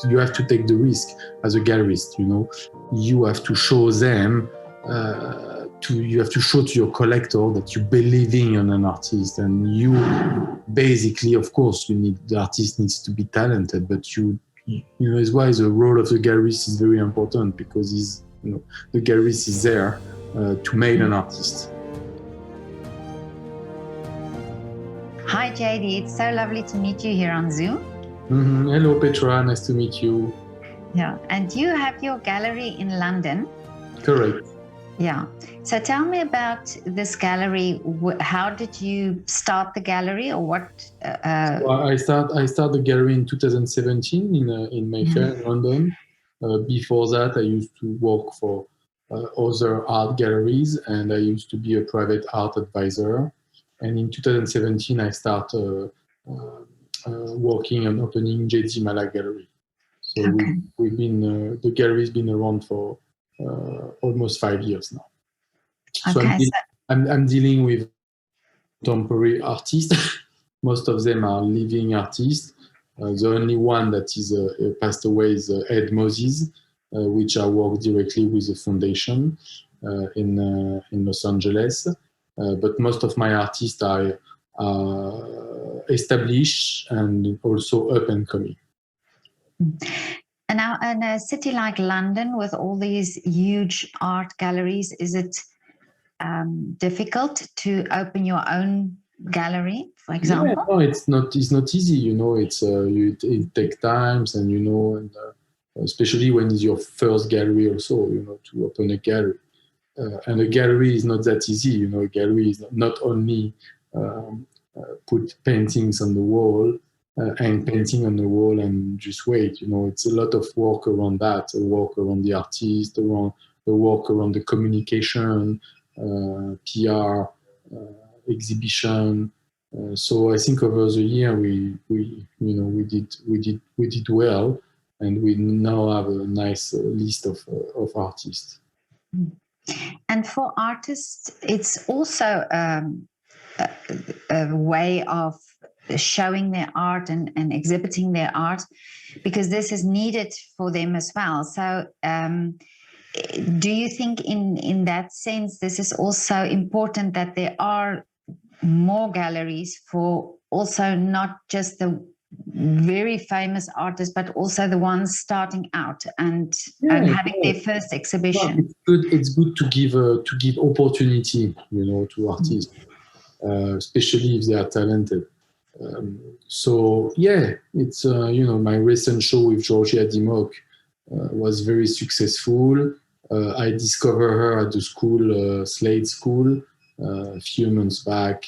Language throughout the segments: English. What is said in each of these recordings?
you have to take the risk as a gallerist. You know, you have to show them. You have to show to your collector that you're believing in an artist, and you basically, of course, the artist needs to be talented, but is why the role of the gallerist is very important, because the gallerist is there to make an artist. Hi JD, it's so lovely to meet you here on Zoom. Hello Petra, nice to meet you. Yeah, and you have your gallery in London. Correct. Yeah. So tell me about this gallery. How did you start the gallery, or what? I started the gallery in 2017 in Mayfair, in London. Before that, I used to work for other art galleries, and I used to be a private art advisor. And in 2017, I started working on opening JD Malat Gallery. So okay. we've been the gallery's been around for almost 5 years now. So okay, I'm dealing with contemporary artists. Most of them are living artists. The only one that is passed away is Ed Moses, which I work directly with the foundation in Los Angeles. But most of my artists are established and also up and coming. And now, in a city like London, with all these huge art galleries, is it difficult to open your own gallery, for example? Yeah, no, it's not easy. You know, it takes time, and and especially when it's your first gallery, also, to open a gallery. And a gallery is not that easy. You know, a gallery is not only put paintings on the wall. And painting on the wall and just wait. It's a lot of work around that, work around the artist, the work around the communication, PR, exhibition. So I think over the year we did well, and we now have a nice list of artists. And for artists, it's also a way of showing their art and exhibiting their art, because this is needed for them as well. So do you think in that sense this is also important, that there are more galleries for also not just the very famous artists, but also the ones starting out and having their first exhibition? Well, it's good to give opportunity, to artists, especially if they are talented. So yeah, it's my recent show with Georgia Dimok was very successful. I discovered her at the school, Slade School, a few months back.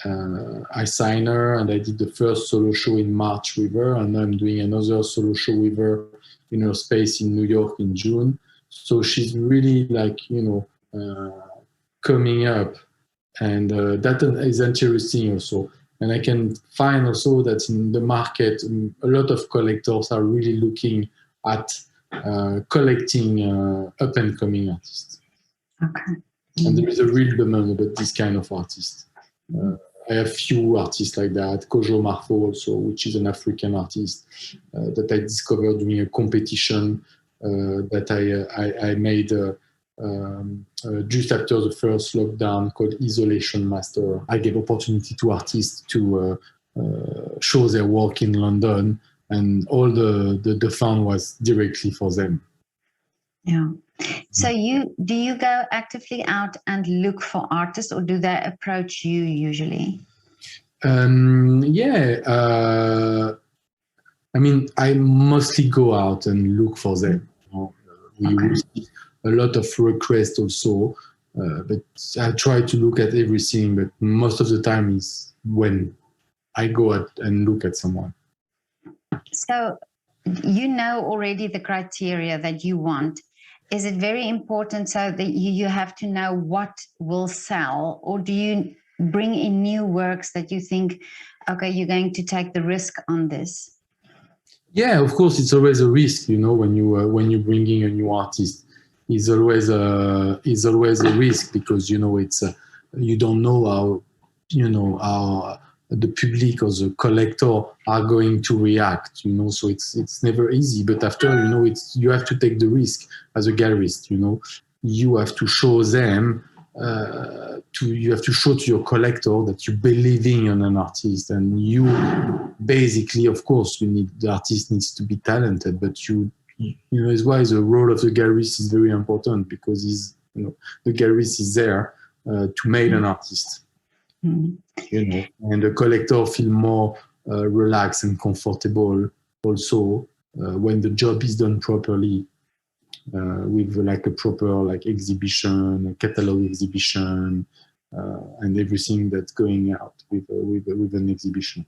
I signed her, and I did the first solo show in March with her, and I'm doing another solo show with her in her space in New York in June. So she's really coming up, and that is interesting also. And I can find also that in the market, a lot of collectors are really looking at collecting up-and-coming artists. Okay. And there is a real demand about this kind of artist. I have few artists like that. Kojo Marfo also, which is an African artist that I discovered during a competition that I made just after the first lockdown, called Isolation Master. I gave opportunity to artists to show their work in London, and all the fund was directly for them. Yeah. So do you go actively out and look for artists, or do they approach you usually? I mean, I mostly go out and look for them. We receive a lot of requests also, but I try to look at everything, but most of the time is when I go out and look at someone. So you know already the criteria that you want. Is it very important so that you have to know what will sell, or do you bring in new works that you think, okay, you're going to take the risk on this? Yeah, of course, it's always a risk, when you bring in a new artist. It's always a risk, because it's you don't know how the public or the collector are going to react, you know. So it's never easy, but after, you know, you have to take the risk as a gallerist, you know. You have to show them, you have to show to your collector that you believing in an artist, and you basically, of course, the artist needs to be talented, but you know, is why the role of the gallerist is very important, because you know, the gallerist is there to make an artist. You know, and the collector feel more relaxed and comfortable also when the job is done properly, with like a proper like exhibition, a catalog exhibition, and everything that's going out with an exhibition.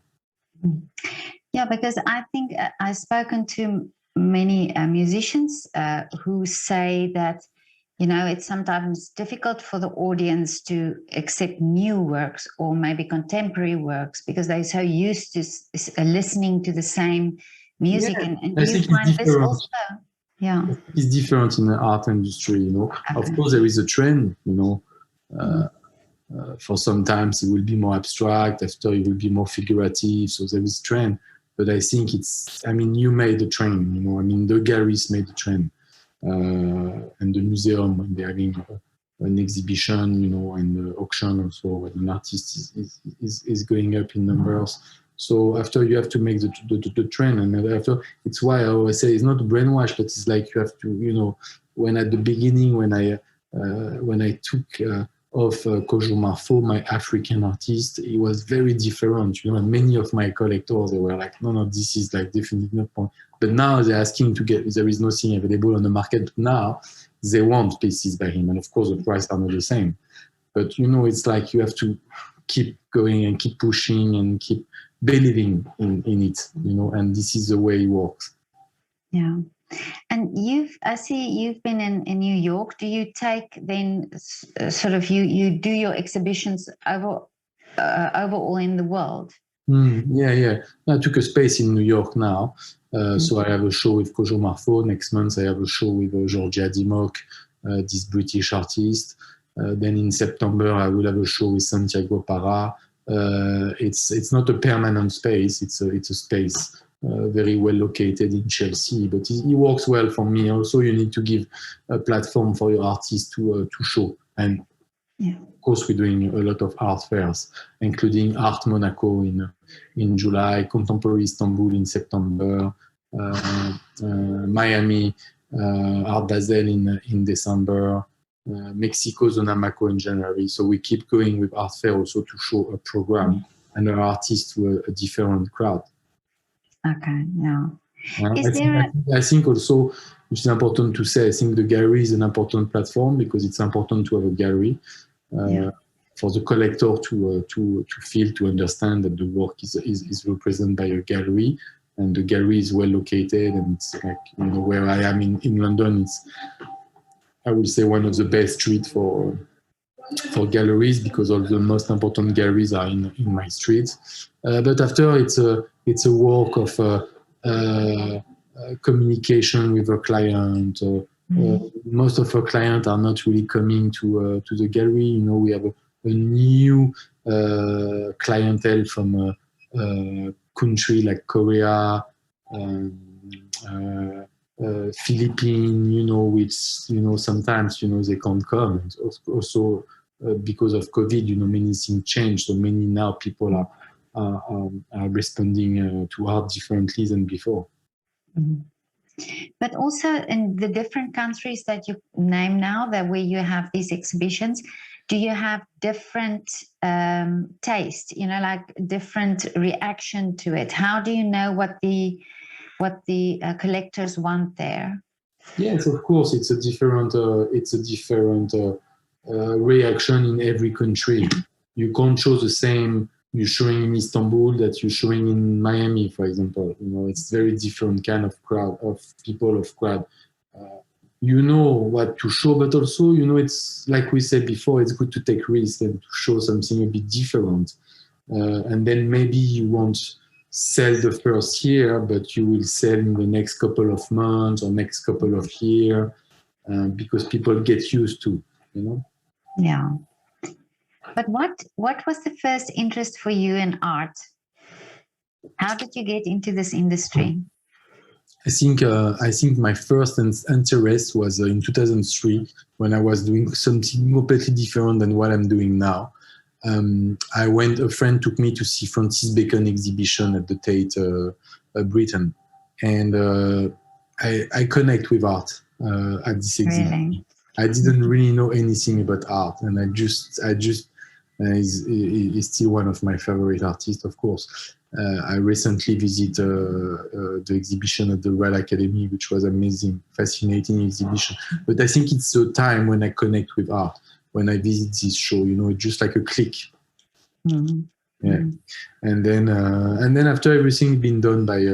Yeah, because I think I've spoken to many musicians who say that, you know, it's sometimes difficult for the audience to accept new works or maybe contemporary works because they're so used to listening to the same music. Yeah, and you find this also? Yeah. It's different in the art industry, you know. Okay. Of course, there is a trend, you know. For sometimes it will be more abstract, after it will be more figurative, so there is a trend. But I think you made the trend, you know. I mean, the galleries made the trend. And the museum, when they're having an exhibition, you know, and the auction also, when an artist is going up in numbers. So after you have to make the trend, and after, it's why I always say it's not brainwash, but it's like you have to, you know, when at the beginning, when I took of Kojo Marfo, my African artist, it was very different, you know, and many of my collectors, they were like, no, this is like definitely not point. But now they're asking to get, there is nothing available on the market. Now they want pieces by him, and of course the price are not the same. But you know, it's like you have to keep going and keep pushing and keep believing in it, you know, and this is the way it works. Yeah. And I see you've been in New York. Do you take then sort of you do your exhibitions overall in the world? Yeah. I took a space in New York now. So I have a show with Kojo Marfo. Next month I have a show with JD Malat, this British artist. Then in September I will have a show with Santiago Para. It's not a permanent space. It's a space very well located in Chelsea, but it works well for me. Also, you need to give a platform for your artist to show. And of course, we're doing a lot of art fairs, including Art Monaco in July, Contemporary Istanbul in September, Miami Art Basel in December, Mexico Zona Maco in January. So we keep going with art fair also to show a program and an artist to a different crowd. Okay, yeah. I think also, which is important to say, I think the gallery is an important platform because it's important to have a gallery for the collector to feel, to understand that the work is represented by a gallery, and the gallery is well located, and it's like, you know, where I am in London, it's, I would say, one of the best streets for galleries, because all the most important galleries are in my street. But after, it's a work of communication with a client. Most of our clients are not really coming to the gallery. You know, we have a new clientele from a country like Korea, Philippines, you know, which, you know, sometimes, you know, they can't come. And also because of COVID, you know, many things change. So many now people are responding to art differently than before. Mm-hmm. But also in the different countries that you name now, that where you have these exhibitions, do you have different taste? You know, like different reaction to it? How do you know what the collectors want there? Yes, of course, it's a different reaction in every country. You can't show the same you're showing in Istanbul that you're showing in Miami, for example. You know, it's very different kind of crowd of people of crowd. You know what to show, but also, you know, it's like we said before, it's good to take risks and to show something a bit different. And then maybe you won't sell the first year, but you will sell in the next couple of months or next couple of years, because people get used to, you know. Yeah. But what was the first interest for you in art? How did you get into this industry? I think my first interest was in 2003 when I was doing something completely different than what I'm doing now. A friend took me to see Francis Bacon exhibition at the Tate, Britain, and I connect with art at this exhibition. Really? I didn't really know anything about art, and is still one of my favorite artists, of course. I recently visited the exhibition at the Royal Academy, which was amazing, fascinating exhibition. But I think it's the time when I connect with art, when I visit this show. It's just like a click. Mm-hmm. Yeah, and then after everything been done by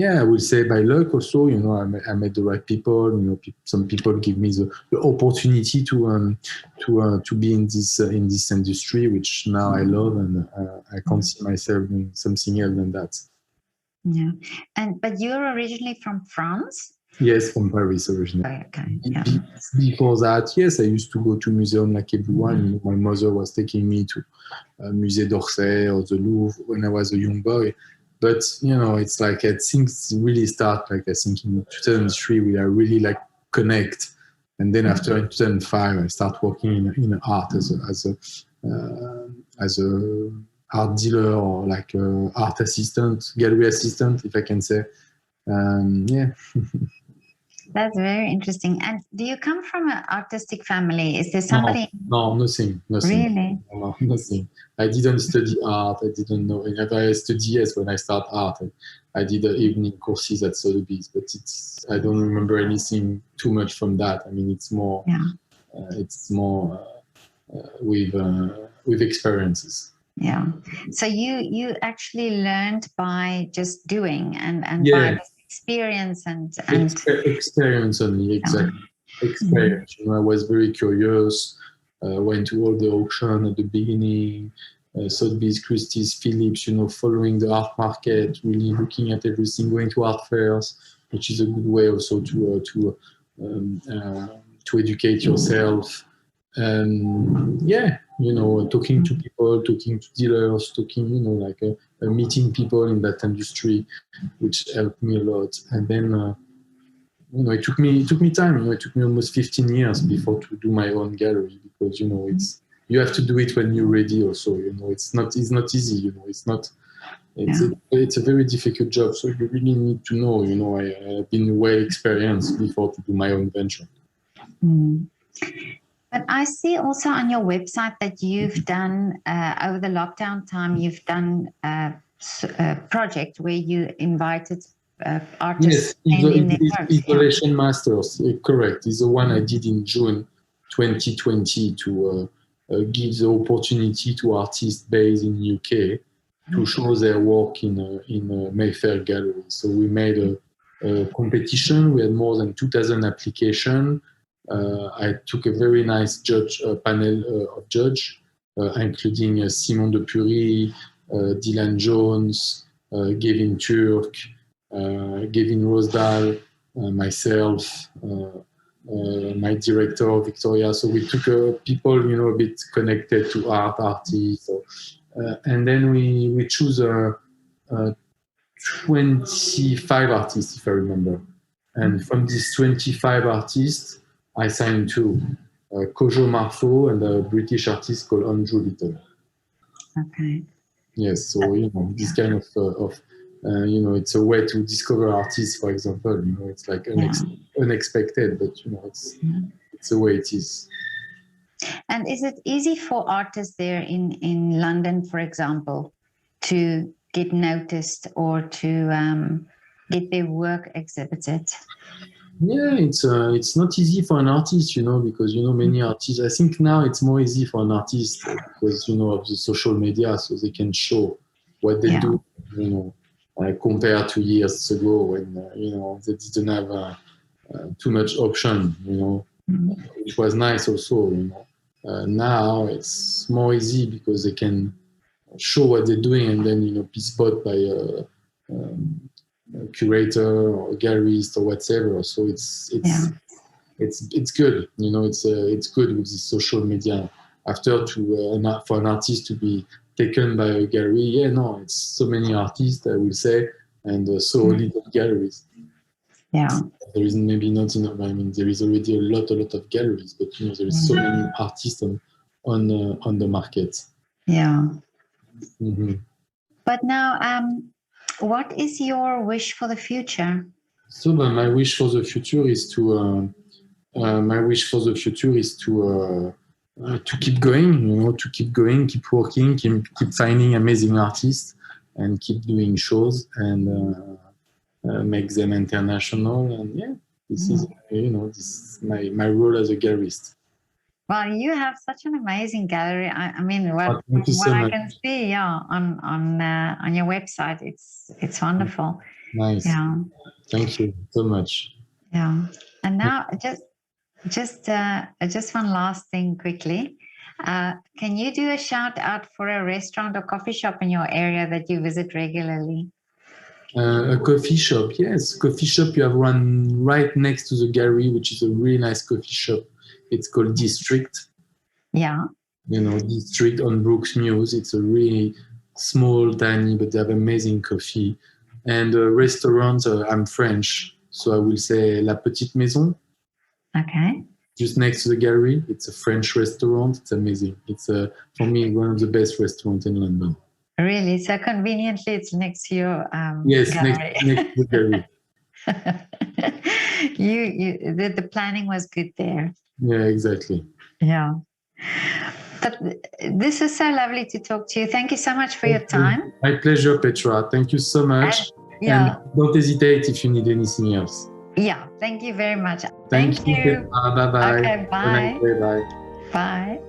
I would say by luck also. I met the right people. Some people give me the opportunity to be in this industry, which now I love, and I can't see myself doing something else than that. Yeah, but you're originally from France? Yes, from Paris originally. Okay. Yeah. Before that, yes, I used to go to museum like everyone. My mother was taking me to Musée d'Orsay or the Louvre when I was a young boy. But it's like I think it really start like I think in 2003 we are really like connect, and then after in 2005 I start working in art as a art dealer or like art assistant, gallery assistant, if I can say. Yeah. That's very interesting. And do you come from an artistic family? Is there somebody? No, nothing. Really? No, nothing. I didn't study art. I didn't know. And I studied, yes, when I start art. I did evening courses at Sotheby's, but I don't remember anything too much from that. I mean, it's more with experiences. Yeah. So you actually learned by just doing and by experience and experience only, exactly. Experience. I was very curious. Went to all the auction at the beginning. Sotheby's, Christie's, Phillips. Following the art market, really looking at everything, going to art fairs, which is a good way also to educate yourself. Talking to people, talking to dealers, meeting people in that industry, which helped me a lot. And then, it took me time. It took me almost 15 years before to do my own gallery, because you have to do it when you're ready. Also, it's not easy. It's a very difficult job. So you really need to know. I've been well experienced before to do my own venture. But I see also on your website that you've done, over the lockdown time, you've done a project where you invited artists in their works. Installation Masters, correct. Is the one I did in June 2020 to give the opportunity to artists based in UK to show their work in Mayfair Gallery. So we made a competition. We had more than 2,000 applications. I took a very nice panel of judge, including Simon de Pury, Dylan Jones, Gavin Turk, Gavin Rosedal, myself, my director, Victoria. So we took people, a bit connected to artists. So, and then we choose 25 artists, if I remember. And from these 25 artists, I signed two, Kojo Marfo and a British artist called Andrew Little. Okay. Yes, so this kind of it's a way to discover artists. For example, it's like unexpected, but it's the way it is. And is it easy for artists there in London, for example, to get noticed or to get their work exhibited? Yeah, it's not easy for an artist, because many artists. I think now it's more easy for an artist because of the social media, so they can show what they do. Compared to years ago when they didn't have too much option. Which was nice also. Now it's more easy because they can show what they're doing and then be spotted by a curator or a gallerist or whatever. So it's good. It's good with the social media. after for an artist to be taken by a gallery, yeah, no, it's so many artists, I will say, and so little galleries. Yeah. There is maybe not enough. I mean, there is already a lot of galleries, but there is so many artists on the market. Yeah. Mm-hmm. But now, what is your wish for the future? So my wish for the future is to keep going, to keep going, keep working, keep finding amazing artists, and keep doing shows and make them international. And yeah, this is this is my role as a gallerist. Well, you have such an amazing gallery. I mean, what So I much. can see, yeah, on your website, it's wonderful. Nice. Yeah. Thank you so much. Yeah. And now, just one last thing quickly. Can you do a shout out for a restaurant or coffee shop in your area that you visit regularly? A coffee shop, yes. Coffee shop you have one right next to the gallery, which is a really nice coffee shop. It's called District. Yeah. District on Brooks Mews. It's a really small, tiny, but they have amazing coffee. And restaurant, I'm French, so I will say La Petite Maison. Okay. Just next to the gallery. It's a French restaurant. It's amazing. It's for me one of the best restaurants in London. Really? So conveniently, it's next to your yes, gallery. next to the gallery. The planning was good there. Yeah, exactly. Yeah. But this is so lovely to talk to you. Thank you so much for your time. My pleasure, Petra. Thank you so much. And don't hesitate if you need anything else. Yeah, thank you very much. Thank you. Bye-bye. Okay, bye. Bye. Bye.